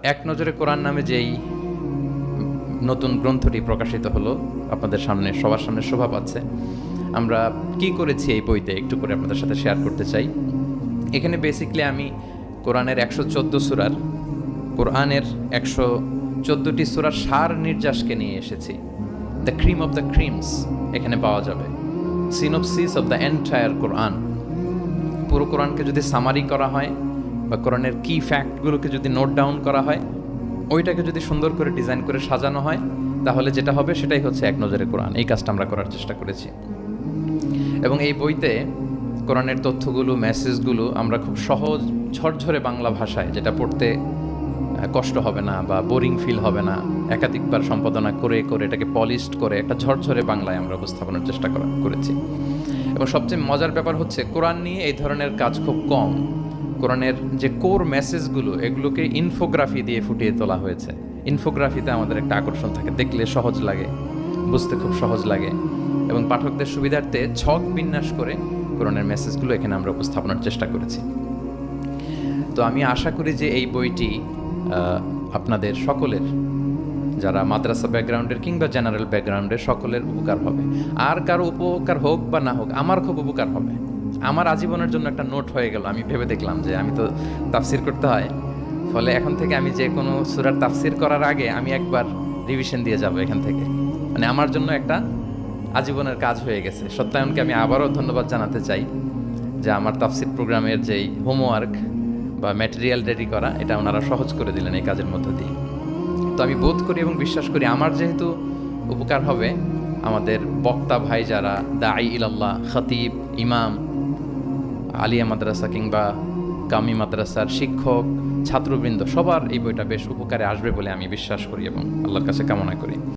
এক নজরে কোরআন নামে যেই নতুন গ্রন্থটি প্রকাশিত হলো আপনাদের সামনে সবার সামনে শোভা পাচ্ছে, আমরা কি করেছি এই বইতে একটু করে আপনাদের সাথে শেয়ার করতে চাই। এখানে বেসিকলি আমি কোরআনের 114 সূরার কোরআনের 114টি সূরার সার নির্যাসকে নিয়ে এসেছি। The cream of the creams এখানে পাওয়া যাবে, সিনোপসিস অফ দ্য এন্টায়ার কোরআন। পুরো কোরআনকে যদি সামারি করা হয় বা কোরআনের কি ফ্যাক্টগুলোকে যদি নোট ডাউন করা হয়, ওইটাকে যদি সুন্দর করে ডিজাইন করে সাজানো হয়, তাহলে যেটা হবে সেটাই হচ্ছে এক নজরে কোরআন। এই কাজটা আমরা করার চেষ্টা করেছি এবং এই বইতে কোরআনের তথ্যগুলো, মেসেজগুলো আমরা খুব সহজ ঝরঝরে বাংলা ভাষায়, যেটা পড়তে কষ্ট হবে না বা বোরিং ফিল হবে না, একাধিকবার সম্পাদনা করে করে এটাকে পলিশড করে একটা ঝরঝরে বাংলায় আমরা উপস্থাপনের চেষ্টা করেছি। এবং সবচেয়ে মজার ব্যাপার হচ্ছে কোরআন নিয়ে এই ধরনের কাজ খুব কম। কোরআনের যে কোর মেসেজগুলো, এগুলোকে ইনফোগ্রাফি দিয়ে ফুটিয়ে তোলা হয়েছে। ইনফোগ্রাফিতে আমাদের একটা আকর্ষণ থাকে, দেখলে সহজ লাগে, বুঝতে খুব সহজ লাগে এবং পাঠকদের সুবিধার্থে ছক বিন্যাস করে কোরআনের মেসেজগুলো এখানে আমরা উপস্থাপনের চেষ্টা করেছি। তো আমি আশা করি যে এই বইটি আপনাদের সকলের, যারা মাদ্রাসা ব্যাকগ্রাউন্ডের কিংবা জেনারেল ব্যাকগ্রাউন্ডের, সকলের উপকার হবে। আর কারো উপকার হোক বা না হোক, আমার খুব উপকার হবে। আমার আজীবনের জন্য একটা নোট হয়ে গেল। আমি ভেবে দেখলাম যে আমি তো তাফসির করতে হয়, ফলে এখন থেকে আমি যে কোনো সূরার তাফসির করার আগে আমি একবার রিভিশন দিয়ে যাব এখান থেকে। মানে আমার জন্য একটা আজীবনের কাজ হয়ে গেছে। সত্যায়নকে আমি আবারও ধন্যবাদ জানাতে চাই যে আমার তাফসির প্রোগ্রামের যেই হোমওয়ার্ক বা ম্যাটেরিয়াল রেডি করা, এটা ওনারা সহজ করে দিলেন এই কাজের মধ্য দিয়ে। তো আমি বোধ করি এবং বিশ্বাস করি আমার যেহেতু উপকার হবে, আমাদের বক্তা ভাই যারা দাঈ ইলাল্লাহ, খতিব, ইমাম, আলিয়া মাদ্রাসা কিংবা কামি মাদ্রাসার শিক্ষক, ছাত্রবৃন্দ, সবার এই বইটা বেশ উপকারে আসবে বলে আমি বিশ্বাস করি এবং আল্লাহর কাছে কামনা করি।